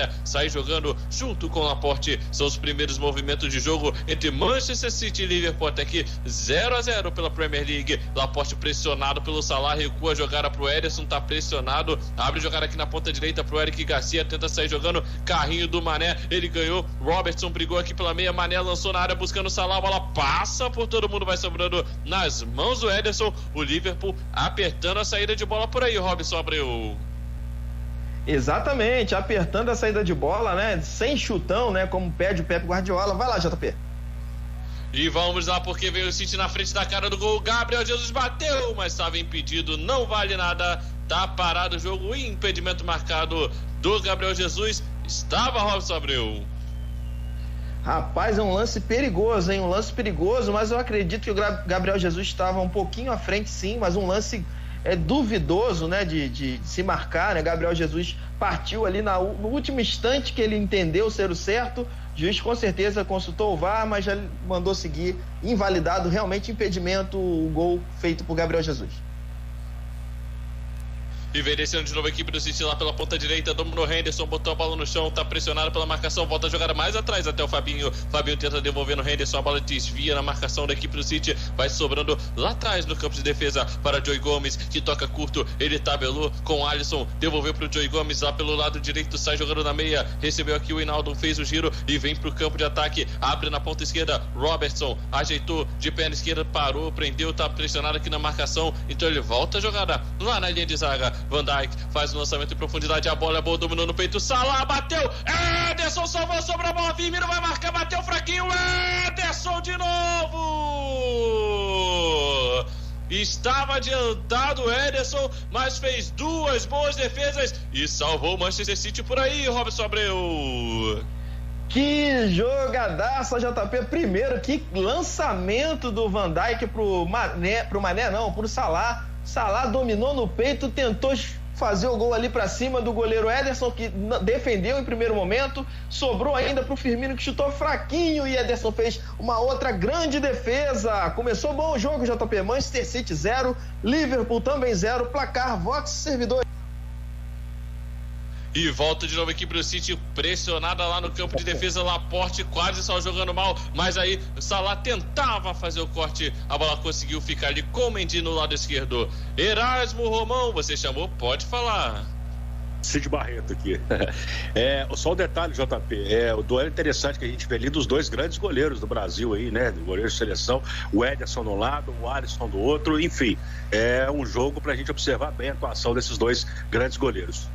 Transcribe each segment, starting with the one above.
área, sai jogando junto com o Laporte. São os primeiros movimentos de jogo entre Manchester City e Liverpool, até aqui 0-0 pela Premier League. Laporte pressionado pelo Salah, recua a jogada pro Ederson, tá pressionado, abre jogada aqui na ponta direita pro Eric Garcia, tenta sair jogando, carrinho do Mané, ele ganhou, Robertson brigou aqui pela meia, Mané lançou na área buscando o Salah, a bola passa por todo mundo, vai sobrando nas mãos do Ederson. O Liverpool apertando a saída de bola por aí, Robson Abreu. Exatamente, apertando a saída de bola, né? Sem chutão, né? Como pede o Pep Guardiola. Vai lá, JP. E vamos lá, porque veio o City na frente da cara do gol. Gabriel Jesus bateu, mas estava impedido, não vale nada. Tá parado o jogo, impedimento marcado do Gabriel Jesus. Estava, Robson Abreu. Rapaz, é um lance perigoso, hein? Um lance perigoso, mas eu acredito que o Gabriel Jesus estava um pouquinho à frente, sim, mas um lance duvidoso, né, de se marcar, né? Gabriel Jesus partiu ali no último instante que ele entendeu ser o certo. O juiz com certeza consultou o VAR, mas já mandou seguir, invalidado, realmente impedimento, o gol feito por Gabriel Jesus. E vem descendo de novo a equipe do City lá pela ponta direita, dominou Henderson, botou a bola no chão, tá pressionado pela marcação, volta a jogada mais atrás até o Fabinho. Fabinho tenta devolver no Henderson, a bola desvia na marcação da equipe do City, vai sobrando lá atrás no campo de defesa para Joey Gomes, que toca curto, ele tabelou com o Alisson, devolveu pro Joey Gomes lá pelo lado direito, sai jogando na meia, recebeu aqui o Hinaldo, fez o giro e vem pro campo de ataque, abre na ponta esquerda, Robertson ajeitou de perna esquerda, parou, prendeu, tá pressionado aqui na marcação, então ele volta a jogada lá na linha de zaga. Van Dijk faz o lançamento em profundidade, a bola é boa, dominou no peito, Salah bateu, Ederson salvou, sobra a bola, Firmino vai marcar, bateu fraquinho, Ederson de novo! Estava adiantado o Ederson, mas fez duas boas defesas e salvou o Manchester City por aí, Robson Abreu. Que jogadaça, JP. Primeiro, que lançamento do Van Dijk pro Salah. Salah dominou no peito, tentou fazer o gol ali pra cima do goleiro Ederson, que defendeu em primeiro momento, sobrou ainda pro Firmino, que chutou fraquinho, e Ederson fez uma outra grande defesa. Começou bom o jogo, JP. Manchester City 0, Liverpool também 0, placar Vox Servidor. E volta de novo a equipe do City pressionada lá no campo de defesa, Laporte quase só jogando mal, mas aí o Salah tentava fazer o corte, a bola conseguiu ficar ali com o Mendy no lado esquerdo. Erasmo Romão, você chamou, pode falar. Cid Barreto aqui. Só um detalhe, JP, o duelo interessante que a gente vê ali dos dois grandes goleiros do Brasil aí, né, do goleiro de seleção, o Ederson de um lado, o Alisson do outro, enfim, é um jogo pra gente observar bem a atuação desses dois grandes goleiros.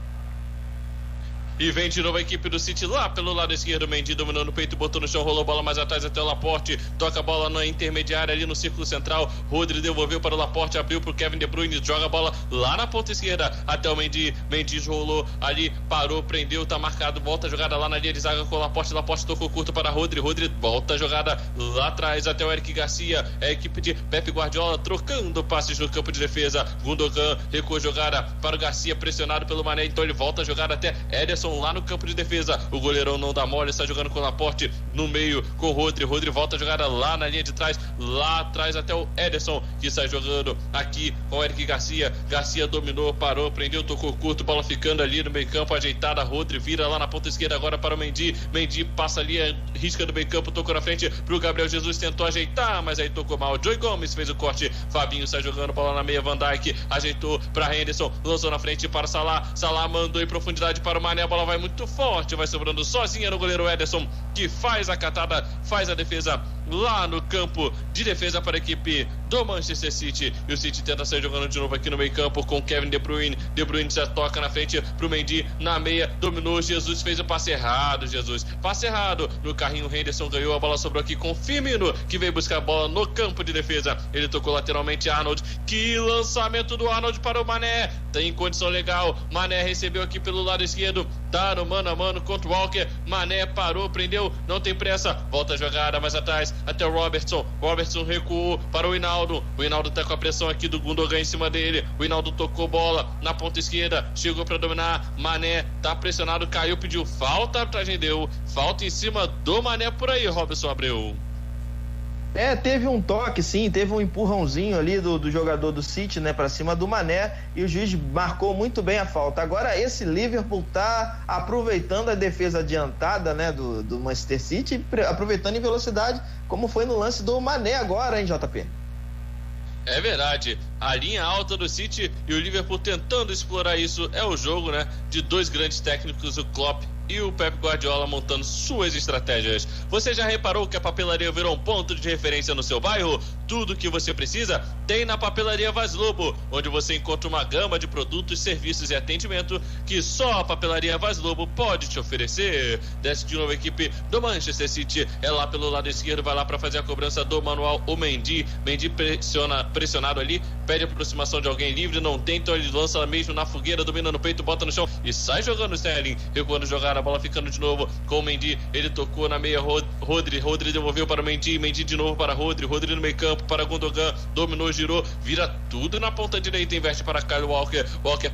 E vem de novo a equipe do City lá pelo lado esquerdo, Mendy dominou no peito, botou no chão, rolou a bola mais atrás até o Laporte, toca a bola na intermediária ali no círculo central, Rodri devolveu para o Laporte, abriu para o Kevin De Bruyne, joga a bola lá na ponta esquerda até o Mendy, Mendy rolou ali, parou, prendeu, tá marcado, volta a jogada lá na linha de zaga com o Laporte, Laporte tocou curto para Rodri, volta a jogada lá atrás até o Eric Garcia, a equipe de Pep Guardiola trocando passes no campo de defesa, Gundogan recuou a jogada para o Garcia, pressionado pelo Mané, então ele volta a jogada até Ederson lá no campo de defesa, o goleirão não dá mole, está jogando com o Laporte no meio com o Rodri volta a jogada lá na linha de trás, lá atrás até o Ederson, que sai jogando aqui com o Eric Garcia, Garcia dominou, parou, prendeu, tocou curto, bola ficando ali no meio campo, ajeitada, Rodri vira lá na ponta esquerda agora para o Mendy, Mendy passa ali, risca do meio campo, tocou na frente pro Gabriel Jesus, tentou ajeitar, mas aí tocou mal, Joey Gomes fez o corte, Fabinho sai jogando, bola na meia, Van Dijk ajeitou para Henderson, lançou na frente para Salah, Salah mandou em profundidade para o Mané, a bola vai muito forte, vai sobrando sozinha no goleiro Ederson, que faz a catada, faz a defesa lá no campo de defesa para a equipe do Manchester City, e o City tenta sair jogando de novo aqui no meio campo com Kevin De Bruyne já toca na frente pro Mendy, na meia, dominou, Jesus fez o passe errado, passe errado no carrinho, Henderson ganhou, a bola sobrou aqui com Firmino, que veio buscar a bola no campo de defesa, ele tocou lateralmente Arnold, que lançamento do Arnold para o Mané, tem condição legal, Mané recebeu aqui pelo lado esquerdo, tá no mano a mano contra o Walker, Mané parou, prendeu, não tem pressa, volta a jogada mais atrás, até o Robertson recuou para o Hinaldo tá com a pressão aqui do Gundogan em cima dele, o Hinaldo tocou bola na ponta esquerda, chegou para dominar, Mané tá pressionado, caiu, pediu falta, a arbitragem deu falta em cima do Mané por aí, Robson Abreu. Teve um toque, sim, teve um empurrãozinho ali do jogador do City, né, para cima do Mané, e o juiz marcou muito bem a falta. Agora, esse Liverpool tá aproveitando a defesa adiantada, né, do Manchester City, aproveitando em velocidade, como foi no lance do Mané agora, hein, JP? É verdade, a linha alta do City e o Liverpool tentando explorar isso. É o jogo, né, de dois grandes técnicos, o Klopp e o Pep Guardiola, montando suas estratégias. Você já reparou que a papelaria virou um ponto de referência no seu bairro? Tudo que você precisa tem na papelaria Vaz Lobo, onde você encontra uma gama de produtos, serviços e atendimento que só a papelaria Vaz Lobo pode te oferecer. Desce de novo a equipe do Manchester City, é lá pelo lado esquerdo, vai lá para fazer a cobrança do manual, o Mendy pressionado ali, pede aproximação de alguém livre, não tem, então ele lança mesmo na fogueira, domina no peito, bota no chão e sai jogando o Sterling, recuando jogar, a bola ficando de novo com o Mendy, ele tocou na meia, Rodri devolveu para o Mendy de novo para Rodri no meio campo, para Gundogan, dominou, girou, vira tudo na ponta direita, investe para Kyle Walker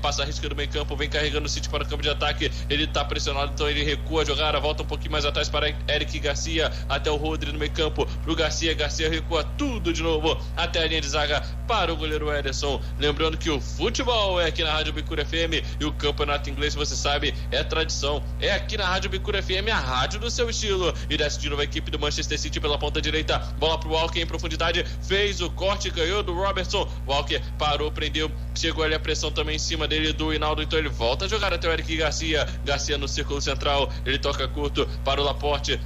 passa a risca do meio campo, vem carregando o City para o campo de ataque, ele tá pressionado, então ele recua a jogada, volta um pouquinho mais atrás para Eric Garcia, até o Rodri no meio campo, pro Garcia recua tudo de novo, até a linha de zaga para o goleiro Ederson. Lembrando que o futebol é aqui na Rádio Bicura FM e o campeonato inglês, você sabe, é tradição, é aqui na Rádio Bicura FM, a rádio do seu estilo. E desce de novo a equipe do Manchester City pela ponta direita, bola pro Walker em profundidade, fez o corte, ganhou do Robertson, Walker parou, prendeu, chegou ali a pressão também em cima dele do Hinaldo, então ele volta a jogar até o Eric Garcia no círculo central, ele toca curto para o Laporte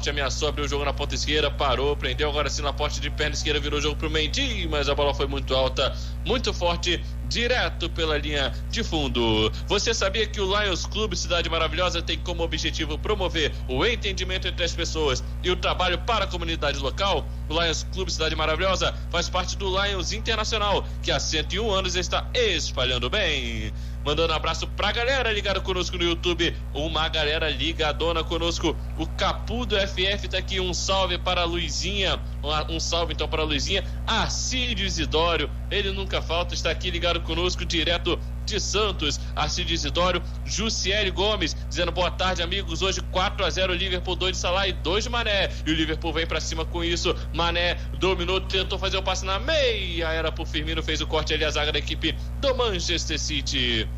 ameaçou abrir o jogo na ponta esquerda, parou, prendeu, agora sim Laporte de perna esquerda, virou o jogo pro Mendy, mas a bola foi muito alta, muito forte, direto pela linha de fundo. Você sabia que o Lions Clube Cidade Maravilhosa tem como objetivo promover o entendimento entre as pessoas e o trabalho para a comunidade local? O Lions Clube Cidade Maravilhosa faz parte do Lions Internacional, que há 101 anos está espalhando bem. Mandando um abraço pra galera ligada conosco no YouTube, uma galera ligadona conosco. O Capu do FF tá aqui, um salve para a Luizinha, um salve então para a Luizinha. Arcídio Isidório, ele nunca falta, está aqui ligado conosco direto de Santos. Arcídio Isidório, Jussiele Gomes, dizendo boa tarde amigos, hoje 4-0 Liverpool, 2 de Salah e 2 de Mané, e o Liverpool vem pra cima com isso. Mané dominou, tentou fazer o passe na meia, era pro Firmino, fez o corte ali a zaga da equipe do Manchester City.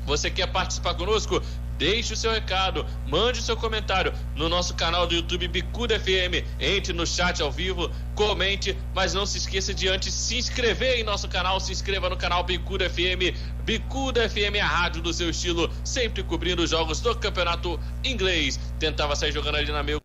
Você quer participar conosco? Deixe o seu recado, mande o seu comentário no nosso canal do YouTube Bicuda FM, entre no chat ao vivo, comente, mas não se esqueça de antes se inscrever em nosso canal, se inscreva no canal Bicuda FM. Bicuda FM é a rádio do seu estilo, sempre cobrindo os jogos do campeonato inglês. Tentava sair jogando ali na meio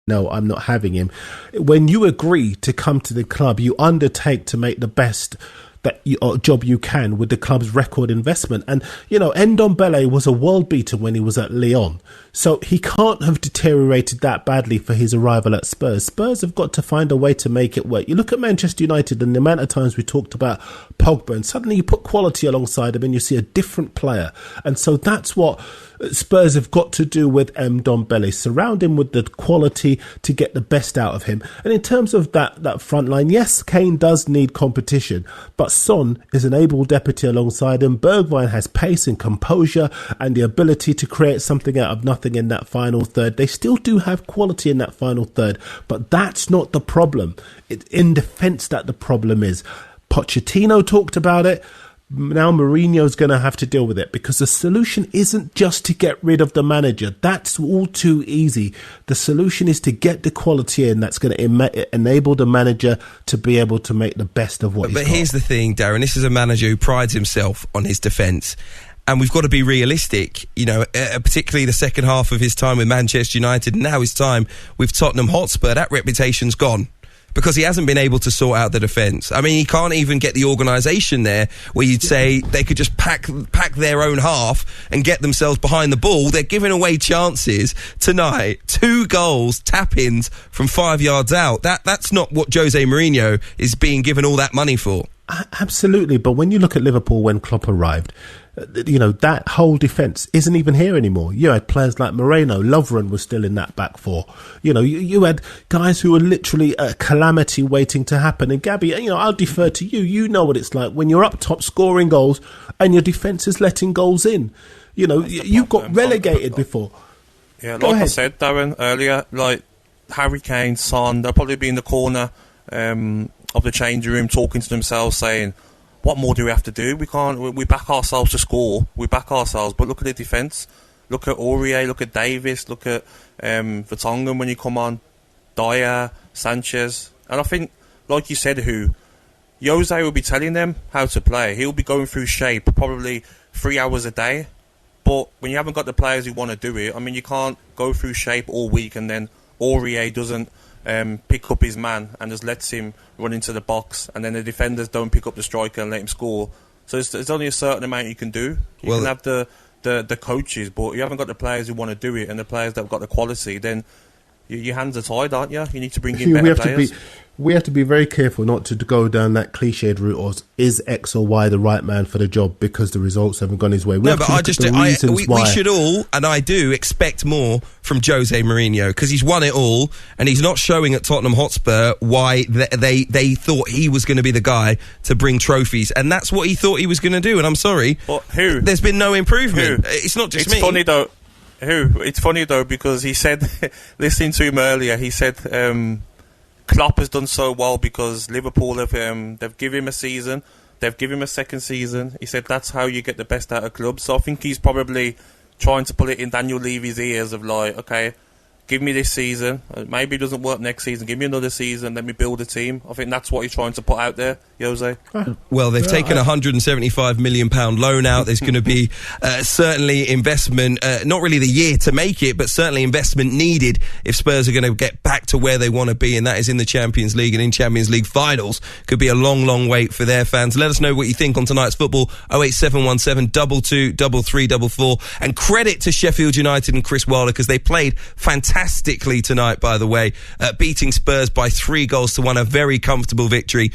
no, I'm not having him. When you agree to come to the club, you undertake to make the best job you can with the club's record investment. And, Ndombele was a world beater when he was at Lyon. So he can't have deteriorated that badly for his arrival at Spurs. Spurs have got to find a way to make it work. You look at Manchester United and the amount of times we talked about Pogba, and suddenly you put quality alongside him and you see a different player. And so that's what Spurs have got to do with Ndombele. Surround him with the quality to get the best out of him. And in terms of that front line, yes, Kane does need competition, but Son is an able deputy alongside him. Bergwijn has pace and composure and the ability to create something out of nothing in that final third. They still do have quality in that final third, but that's not the problem. It's in defence that the problem is. Pochettino talked about it. Now Mourinho's going to have to deal with it, because the solution isn't just to get rid of the manager. That's all too easy. The solution is to get the quality in that's going to enable the manager to be able to make the best of what he's got. But here's the thing, Darren. This is a manager who prides himself on his defence. And we've got to be realistic, particularly the second half of his time with Manchester United and now his time with Tottenham Hotspur. That reputation's gone, because he hasn't been able to sort out the defence. I mean, he can't even get the organisation there where you'd say they could just pack their own half and get themselves behind the ball. They're giving away chances tonight. 2 goals, tap-ins from 5 yards out. That's not what Jose Mourinho is being given all that money for. Absolutely, but when you look at Liverpool when Klopp arrived, that whole defence isn't even here anymore. You had players like Moreno, Lovren was still in that back four. You had guys who were literally a calamity waiting to happen. And Gabby, I'll defer to you. You know what it's like when you're up top scoring goals and your defence is letting goals in. You got relegated before. Yeah, like I said, Darren, earlier, like Harry Kane, Son, they'll probably be in the corner of the changing room talking to themselves, saying, what more do we have to do? We back ourselves to score. We back ourselves, but look at the defence. Look at Aurier, look at Davis, look at Vertonghen when you come on, Dyer, Sanchez. And I think, like you said, Jose will be telling them how to play. He'll be going through shape probably 3 hours a day. But when you haven't got the players who want to do it, I mean, you can't go through shape all week and then Aurier doesn't pick up his man and just lets him run into the box, and then the defenders don't pick up the striker and let him score. So there's only a certain amount you can do. You can have the coaches, but you haven't got the players who want to do it and the players that have got the quality, then your hands are tied, aren't you? You need to bring in better players. We have to be very careful not to go down that cliched route of is X or Y the right man for the job because the results haven't gone his way. We should all, and I do, expect more from Jose Mourinho, because he's won it all and he's not showing at Tottenham Hotspur why they thought he was going to be the guy to bring trophies, and that's what he thought he was going to do. And I'm sorry, but who? There's been no improvement. It's not just me. It's funny though because he said, listening to him earlier, he said Klopp has done so well because Liverpool they've given him a season, they've given him a second season. He said that's how you get the best out of clubs. So I think he's probably trying to put it in Daniel Levy's ears of like, okay, give me this season. Maybe it doesn't work next season. Give me another season. Let me build a team. I think that's what he's trying to put out there, Jose. Well, they've taken a £175 million loan out. There's going to be certainly investment, not really the year to make it, but certainly investment needed if Spurs are going to get back to where they want to be, and that is in the Champions League and in Champions League finals. Could be a long, long wait for their fans. Let us know what you think on tonight's football. 08717 22 3344. And credit to Sheffield United and Chris Wilder, because they played fantastically tonight, by the way, beating Spurs by 3-1, a very comfortable victory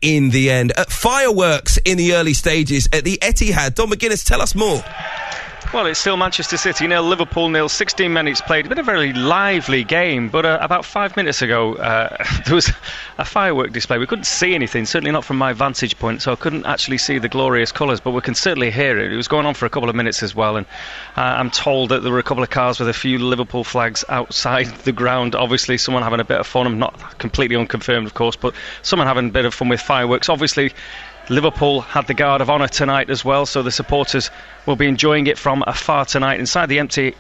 in the end. Fireworks in the early stages at the Etihad. Don McGuinness, tell us more. Well, it's still Manchester City 0, Liverpool 0, 16 minutes played. It's been a very lively game, but about 5 minutes ago, there was a firework display. We couldn't see anything, certainly not from my vantage point, so I couldn't actually see the glorious colours, but we can certainly hear it. It was going on for a couple of minutes as well, and I'm told that there were a couple of cars with a few Liverpool flags outside the ground. Obviously, someone having a bit of fun. I'm not completely unconfirmed, of course, but someone having a bit of fun with fireworks. Obviously, Liverpool had the guard of honour tonight as well, so the supporters will be enjoying it from afar tonight inside the empty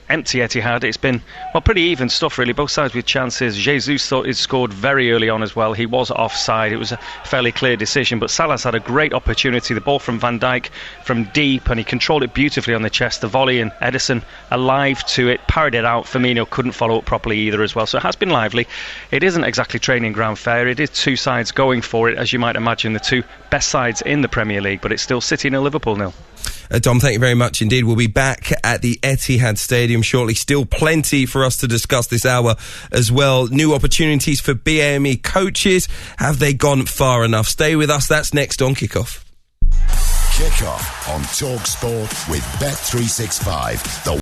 empty Etihad. It's been, well, pretty even stuff, really. Both sides with chances. Jesus thought he'd scored very early on as well. He was offside. It was a fairly clear decision. But Salah's had a great opportunity. The ball from Van Dijk from deep, and he controlled it beautifully on the chest. The volley, and Ederson alive to it, parried it out. Firmino couldn't follow up properly either as well. So it has been lively. It isn't exactly training ground fare. It is two sides going for it, as you might imagine, the two best sides in the Premier League. But it's still City 0, Liverpool 0. Dom, thank you very much indeed. We'll be back at the Etihad Stadium shortly. Still plenty for us to discuss this hour as well. New opportunities for BAME coaches. Have they gone far enough? Stay with us. That's next on Kickoff. Kickoff on Talk Sport with Bet365.